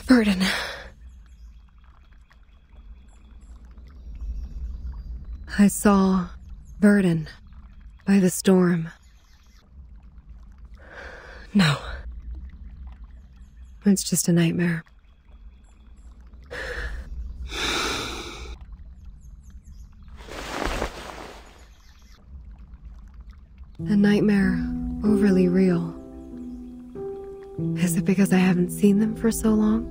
Burden. I saw Burden by the storm. No. It's just a nightmare. A nightmare overly real. Is it because I haven't seen them for so long?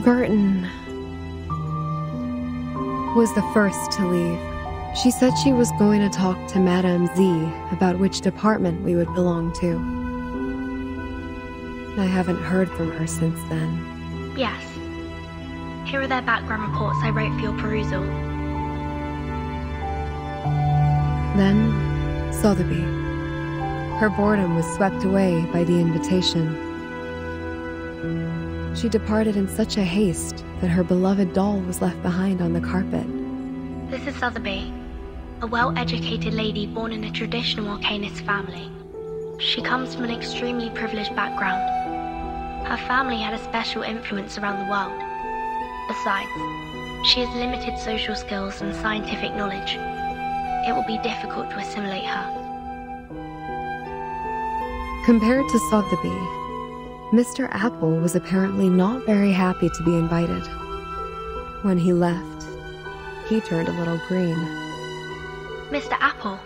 Burton was the first to leave. She said she was going to talk to Madame Z about which department we would belong to. I haven't heard from her since then. Yes. Here are their background reports I wrote for your perusal. Then, Sotheby. Her boredom was swept away by the invitation. She departed in such a haste that her beloved doll was left behind on the carpet. This is Sotheby, a well-educated lady born in a traditional Arcanist family. She comes from an extremely privileged background. Her family had a special influence around the world. Besides, she has limited social skills and scientific knowledge. It will be difficult to assimilate her. Compared to Sotheby, Mr. Apple was apparently not very happy to be invited. When he left, he turned a little green. Mr. Apple,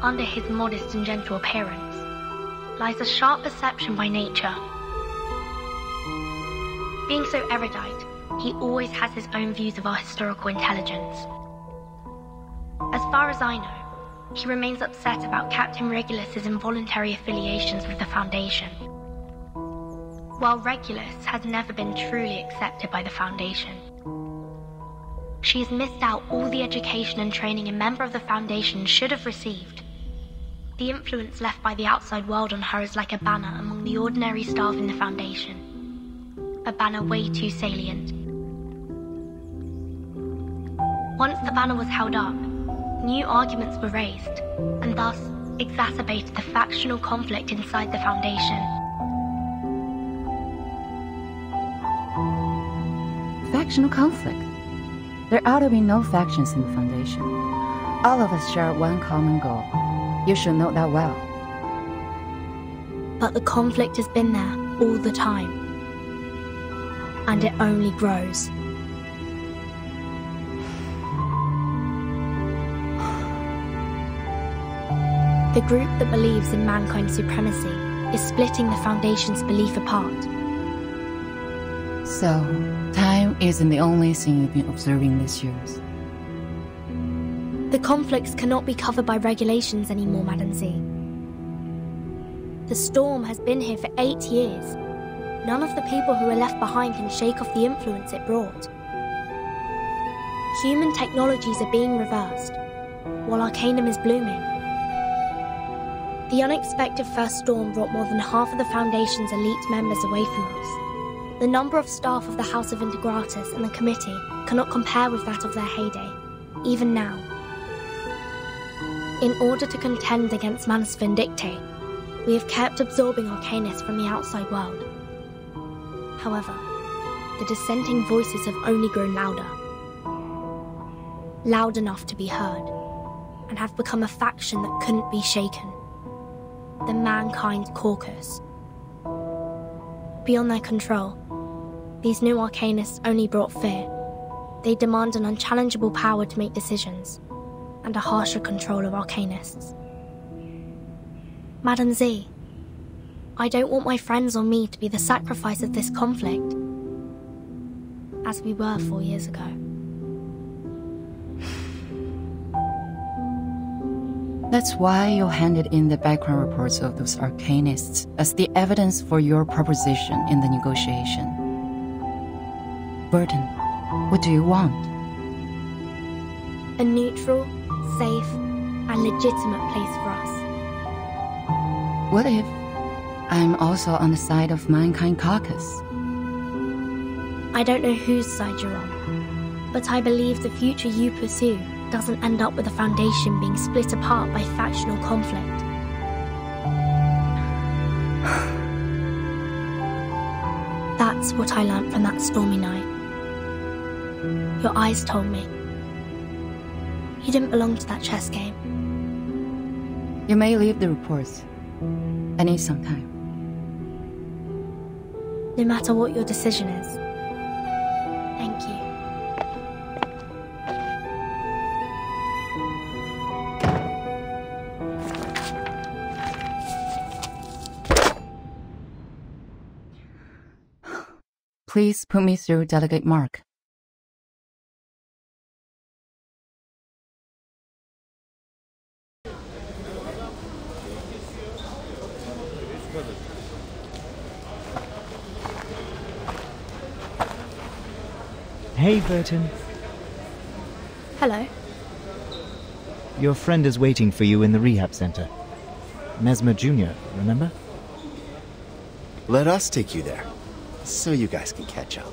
under his modest and gentle appearance, lies a sharp perception by nature. Being so erudite, he always has his own views of our historical intelligence. As far as I know, he remains upset about Captain Regulus's involuntary affiliations with the Foundation. While Regulus has never been truly accepted by the Foundation, she has missed out all the education and training a member of the Foundation should have received. The influence left by the outside world on her is like a banner among the ordinary staff in the Foundation. A banner way too salient. Once the banner was held up, new arguments were raised, and thus exacerbated the factional conflict inside the Foundation. Factional conflict? There ought to be no factions in the Foundation. All of us share one common goal. You should know that well. But the conflict has been there all the time. And it only grows. The group that believes in mankind's supremacy is splitting the Foundation's belief apart. So, time isn't the only thing you've been observing these years. The conflicts cannot be covered by regulations anymore, Madame Z. The storm has been here for 8 years. None of the people who are left behind can shake off the influence it brought. Human technologies are being reversed, while Arcanum is blooming. The unexpected first storm brought more than half of the Foundation's elite members away from us. The number of staff of the House of Integratus and the committee cannot compare with that of their heyday, even now. In order to contend against Manus Vindictae, we have kept absorbing Arcanists from the outside world. However, the dissenting voices have only grown louder. Loud enough to be heard, and have become a faction that couldn't be shaken. The Mankind Caucus. Beyond their control, these new Arcanists only brought fear. They demand an unchallengeable power to make decisions, and a harsher control of Arcanists. Madame Z, I don't want my friends or me to be the sacrifice of this conflict, as we were 4 years ago. That's why you handed in the background reports of those Arcanists as the evidence for your proposition in the negotiation. Burton, what do you want? A neutral, safe, and legitimate place for us. What if I'm also on the side of Mankind Caucus? I don't know whose side you're on, but I believe the future you pursue doesn't end up with the Foundation being split apart by factional conflict. That's what I learnt from that stormy night. Your eyes told me. You didn't belong to that chess game. You may leave the reports. I need some time. No matter what your decision is. Thank you. Please put me through Delegate Mark. Hey, Burton. Hello. Your friend is waiting for you in the rehab center. Mesmer Jr., remember? Let us take you there, so you guys can catch up.